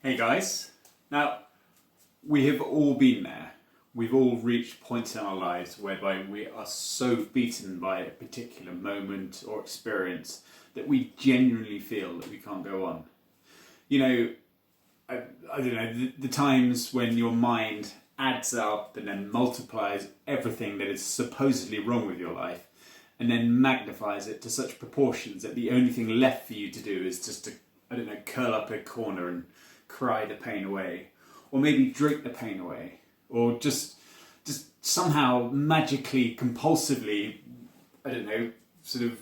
Hey guys, now we have all been there. We've all reached points in our lives whereby we are so beaten by a particular moment or experience that we genuinely feel that we can't go on. You know, I don't know, the times when your mind adds up and then multiplies everything that is supposedly wrong with your life and then magnifies it to such proportions that the only thing left for you to do is just to, curl up in a corner and cry the pain away, or maybe drink the pain away, or just somehow magically, compulsively, sort of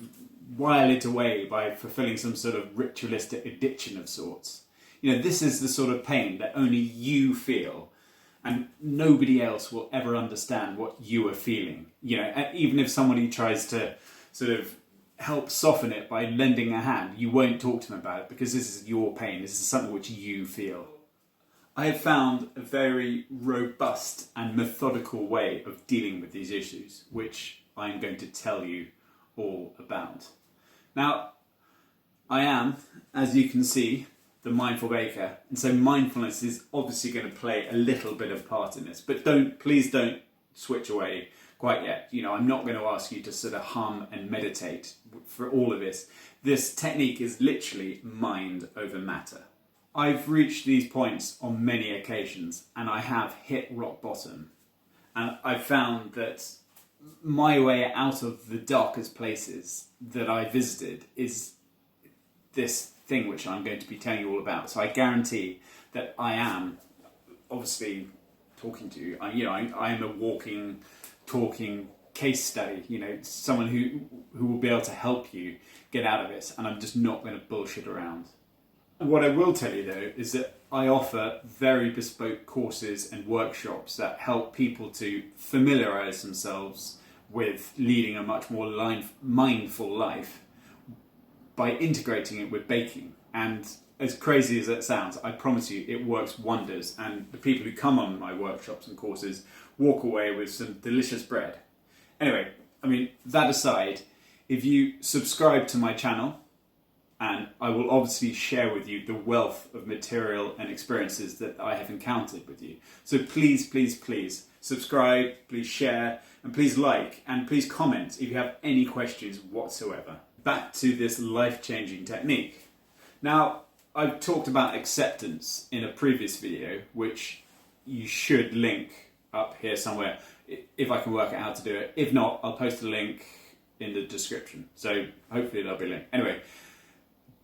while it away by fulfilling some sort of ritualistic addiction of sorts. You know, this is the sort of pain that only you feel, and nobody else will ever understand what you are feeling. You know, even if somebody tries to sort of help soften it by lending a hand, you won't talk to them about it because this is your pain. This is something which you feel. I have found a very robust and methodical way of dealing with these issues, which I'm going to tell you all about. Now, I am, as you can see, the mindful baker, and so mindfulness is obviously going to play a little bit of part in this, but please don't switch away quite yet. You know, I'm not going to ask you to sort of hum and meditate for all of this. This technique is literally mind over matter. I've reached these points on many occasions and I have hit rock bottom, and I've found that my way out of the darkest places that I visited is this thing which I'm going to be telling you all about. So I guarantee that I am obviously talking to you. I am a walking, talking case study. You know, someone who will be able to help you get out of it, and I'm just not going to bullshit around. And what I will tell you though is that I offer very bespoke courses and workshops that help people to familiarise themselves with leading a much more mindful life by integrating it with baking. And as crazy as that sounds, I promise you it works wonders, and the people who come on my workshops and courses walk away with some delicious bread. Anyway, that aside, if you subscribe to my channel, and I will obviously share with you the wealth of material and experiences that I have encountered with you. So please, please, please subscribe, please share, and please like, and please comment if you have any questions whatsoever. Back to this life-changing technique. Now, I've talked about acceptance in a previous video, which you should link up here somewhere, if I can work out how to do it. If not, I'll post a link in the description. So hopefully there'll be a link. Anyway,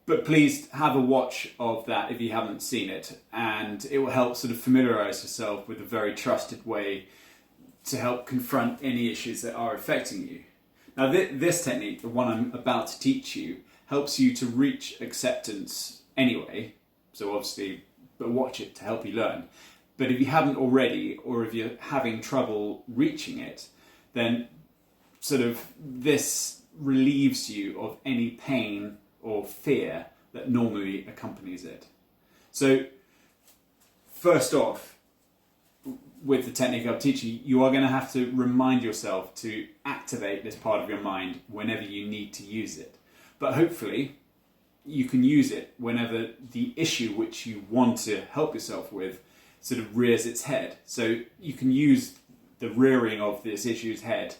but please have a watch of that if you haven't seen it, and it will help sort of familiarise yourself with a very trusted way to help confront any issues that are affecting you. Now this technique, the one I'm about to teach you, helps you to reach acceptance anyway, so obviously, but watch it to help you learn. But if you haven't already, or if you're having trouble reaching it, then sort of this relieves you of any pain or fear that normally accompanies it. So first off, with the technique I'll teach you, you are going to have to remind yourself to activate this part of your mind whenever you need to use it. But hopefully you can use it whenever the issue which you want to help yourself with sort of rears its head. So you can use the rearing of this issue's head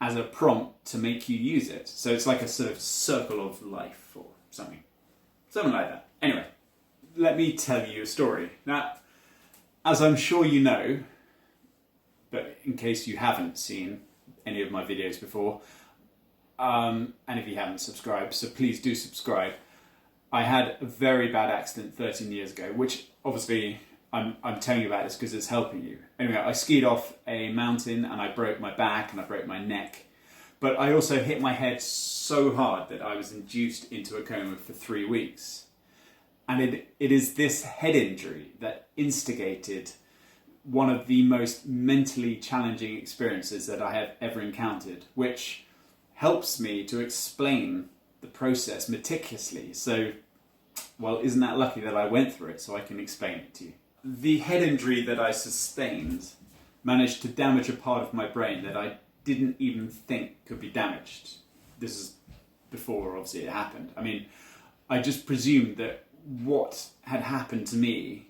as a prompt to make you use it. So it's like a sort of circle of life or something like that. Anyway, let me tell you a story. Now, as I'm sure you know, but in case you haven't seen any of my videos before, and if you haven't subscribed, so please do subscribe. I had a very bad accident 13 years ago, which obviously I'm telling you about this because it's helping you. Anyway, I skied off a mountain and I broke my back and I broke my neck. But I also hit my head so hard that I was induced into a coma for 3 weeks. And it is this head injury that instigated one of the most mentally challenging experiences that I have ever encountered, which helps me to explain the process meticulously. So, well, isn't that lucky that I went through it so I can explain it to you? The head injury that I sustained managed to damage a part of my brain that I didn't even think could be damaged. This is before, obviously, it happened. I just presumed that what had happened to me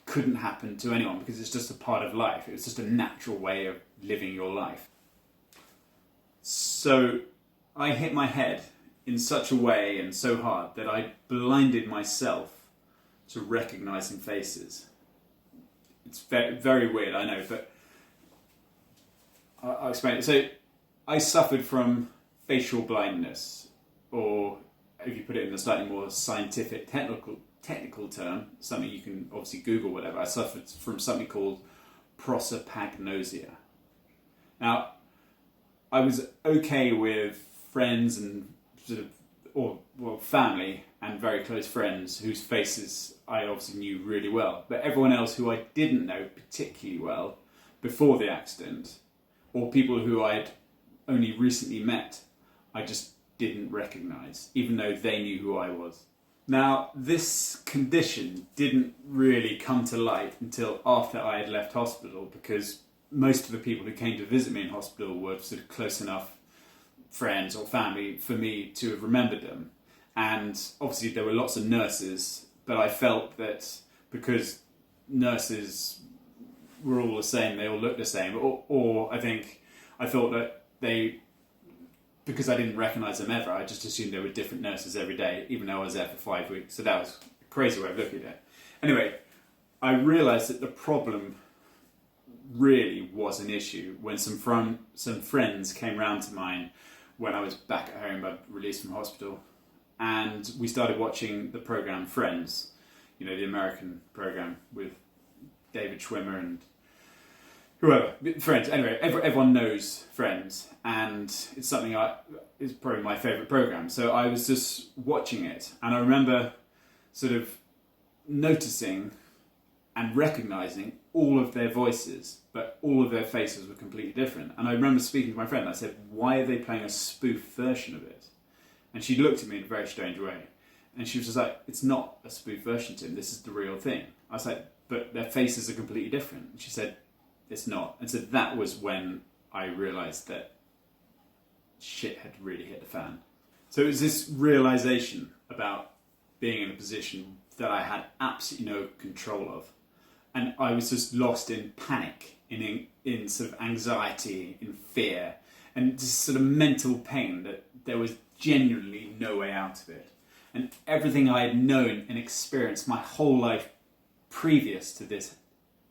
couldn't happen to anyone because it's just a part of life. It's just a natural way of living your life. So I hit my head in such a way and so hard that I blinded myself to recognizing faces. It's very, very weird, I know, but I'll explain it. So I suffered from facial blindness, or if you put it in a slightly more scientific, technical term, something you can obviously Google, whatever. I suffered from something called prosopagnosia. Now, I was okay with friends and family and very close friends whose faces I obviously knew really well, but everyone else who I didn't know particularly well before the accident, or people who I'd only recently met, I just didn't recognise, even though they knew who I was. Now, this condition didn't really come to light until after I had left hospital, because most of the people who came to visit me in hospital were sort of close enough friends or family for me to have remembered them. And obviously there were lots of nurses, but I felt that because nurses were all the same, they all looked the same, or I thought that because I didn't recognise them ever, I just assumed there were different nurses every day, even though I was there for 5 weeks. So that was a crazy way of looking at it. Anyway, I realised that the problem really was an issue when some friends came round to mine when I was back at home, I'd released from hospital, and we started watching the programme Friends, you know, the American programme with David Schwimmer and whoever, Friends. Anyway, everyone knows Friends, and it's something it's probably my favourite programme. So I was just watching it, and I remember sort of noticing and recognising all of their voices, but all of their faces were completely different. And I remember speaking to my friend, I said, why are they playing a spoof version of it? And she looked at me in a very strange way. And she was just like, it's not a spoof version, Tim, this is the real thing. I was like, but their faces are completely different. And she said, it's not. And so that was when I realised that shit had really hit the fan. So it was this realisation about being in a position that I had absolutely no control of. And I was just lost in panic, in sort of anxiety, in fear, and just sort of mental pain that there was genuinely no way out of it. And everything I had known and experienced my whole life previous to this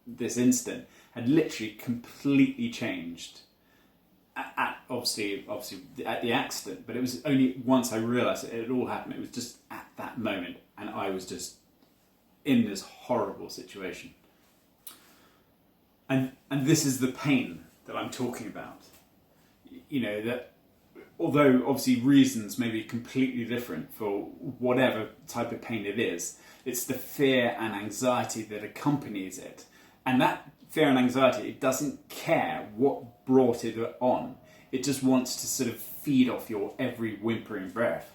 incident had literally completely changed obviously at the accident. But it was only once I realised it had all happened, it was just at that moment, and I was just in this horrible situation. And this is the pain that I'm talking about. You know, that although obviously reasons may be completely different for whatever type of pain it is, it's the fear and anxiety that accompanies it. And that fear and anxiety, it doesn't care what brought it on. It just wants to sort of feed off your every whimpering breath.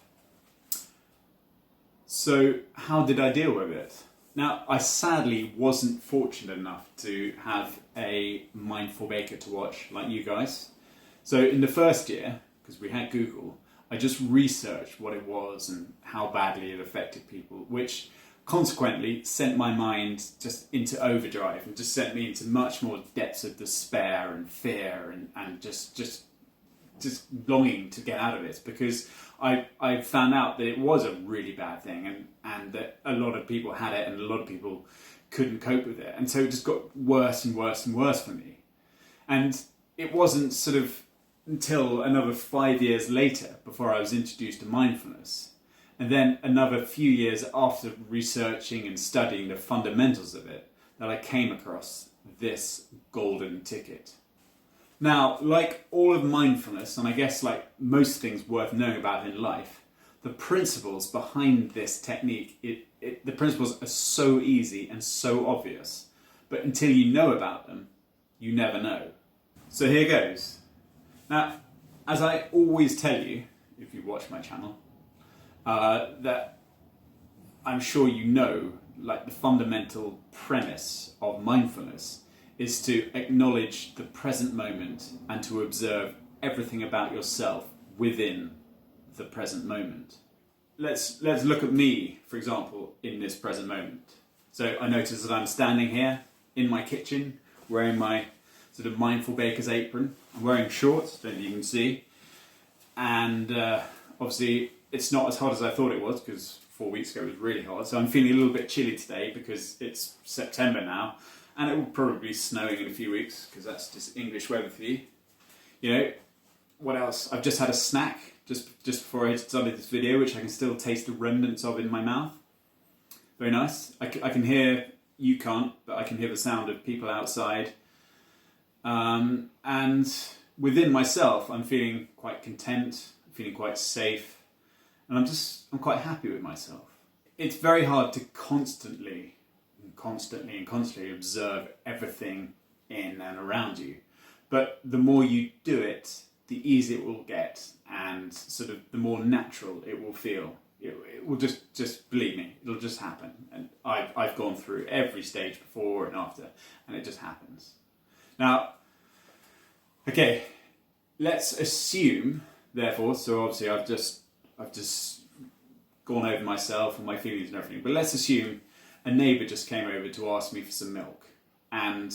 So how did I deal with it? Now, I sadly wasn't fortunate enough to have a mindful baker to watch like you guys. So in the first year, because we had Google, I just researched what it was and how badly it affected people, which consequently sent my mind just into overdrive and just sent me into much more depths of despair and fear and just longing to get out of it, because I found out that it was a really bad thing and that a lot of people had it and a lot of people couldn't cope with it. And so it just got worse and worse and worse for me. And it wasn't sort of until another 5 years later before I was introduced to mindfulness. And then another few years after researching and studying the fundamentals of it that I came across this golden ticket. Now, like all of mindfulness, and I guess like most things worth knowing about in life, the principles behind this technique, the principles are so easy and so obvious, but until you know about them, you never know. So here goes. Now, as I always tell you, if you watch my channel, that I'm sure you know, like the fundamental premise of mindfulness is to acknowledge the present moment and to observe everything about yourself within the present moment. Let's look at me, for example, in this present moment. So I notice that I'm standing here in my kitchen wearing my sort of mindful baker's apron. I'm wearing shorts, don't know if you can see. And obviously it's not as hot as I thought it was, because 4 weeks ago it was really hot. So I'm feeling a little bit chilly today because it's September now, and it will probably be snowing in a few weeks because that's just English weather for you. You know, what else? I've just had a snack just before I started this video, which I can still taste the remnants of in my mouth. Very nice. I can hear, you can't, but I can hear the sound of people outside. And within myself, I'm feeling quite content, I'm feeling quite safe, and I'm quite happy with myself. It's very hard to constantly observe everything in and around you. But the more you do it, the easier it will get, and sort of the more natural it will feel. It will just believe me, it'll just happen. And I've gone through every stage before and after, and it just happens. Now, okay, let's assume, therefore, so obviously I've just gone over myself and my feelings and everything, but let's assume a neighbour just came over to ask me for some milk, and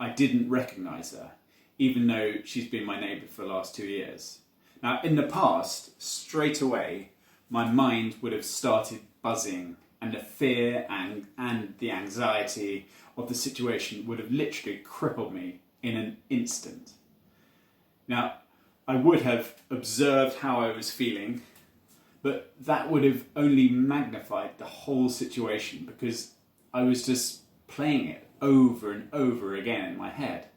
I didn't recognise her, even though she's been my neighbour for the last 2 years. Now, in the past, straight away, my mind would have started buzzing, and the fear and the anxiety of the situation would have literally crippled me in an instant. Now, I would have observed how I was feeling, but that would have only magnified the whole situation because I was just playing it over and over again in my head,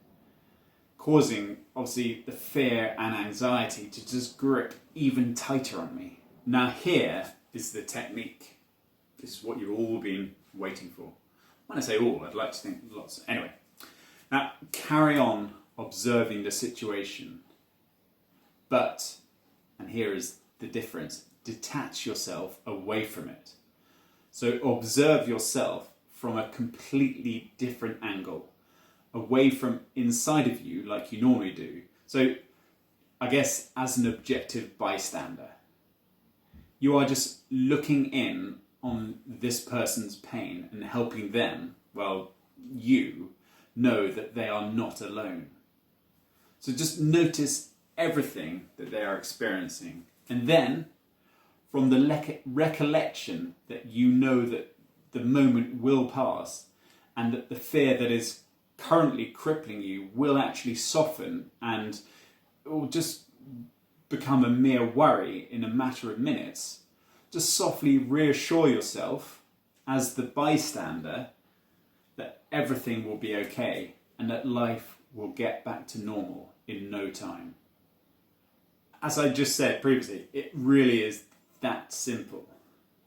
causing, obviously, the fear and anxiety to just grip even tighter on me. Now here is the technique. This is what you've all been waiting for. When I say all, I'd like to think lots. Anyway, now carry on observing the situation. But, and here is the difference, detach yourself away from it. So observe yourself from a completely different angle, away from inside of you like you normally do. So I guess as an objective bystander, you are just looking in on this person's pain and helping them, well, you know that they are not alone. So just notice everything that they are experiencing, and then from the recollection that you know that the moment will pass and that the fear that is currently crippling you will actually soften and it will just become a mere worry in a matter of minutes, just softly reassure yourself as the bystander that everything will be okay and that life will get back to normal in no time. As I just said previously, it really is that simple.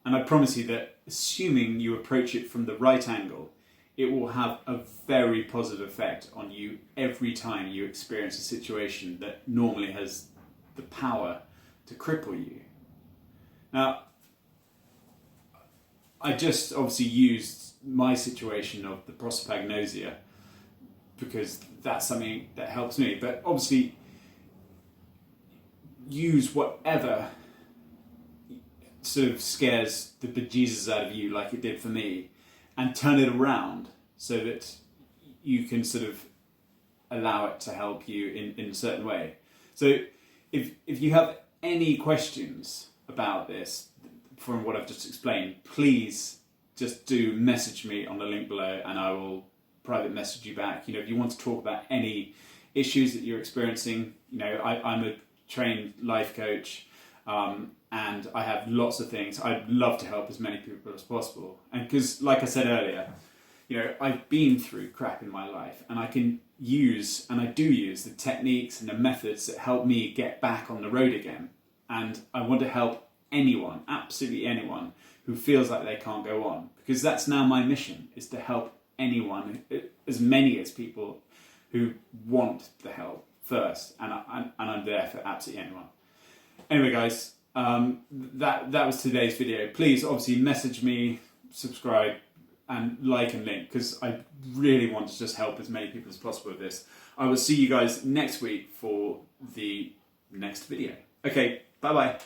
And I promise you that assuming you approach it from the right angle, it will have a very positive effect on you every time you experience a situation that normally has the power to cripple you. Now, I just obviously used my situation of the prosopagnosia because that's something that helps me, but obviously use whatever sort of scares the bejesus out of you like it did for me and turn it around so that you can sort of allow it to help you in a certain way. So if you have any questions about this from what I've just explained, please just do message me on the link below and I will private message you back. You know, if you want to talk about any issues that you're experiencing, you know, I'm a trained life coach, and I have lots of things. I'd love to help as many people as possible. And because, like I said earlier, you know, I've been through crap in my life and I can use, and I do use, the techniques and the methods that help me get back on the road again. And I want to help anyone, absolutely anyone, who feels like they can't go on. Because that's now my mission, is to help anyone, as many as people who want the help first. And I'm there for absolutely anyone. Anyway, guys, that was today's video. Please, obviously, message me, subscribe, and like and link, because I really want to just help as many people as possible with this. I will see you guys next week for the next video. Okay, bye-bye.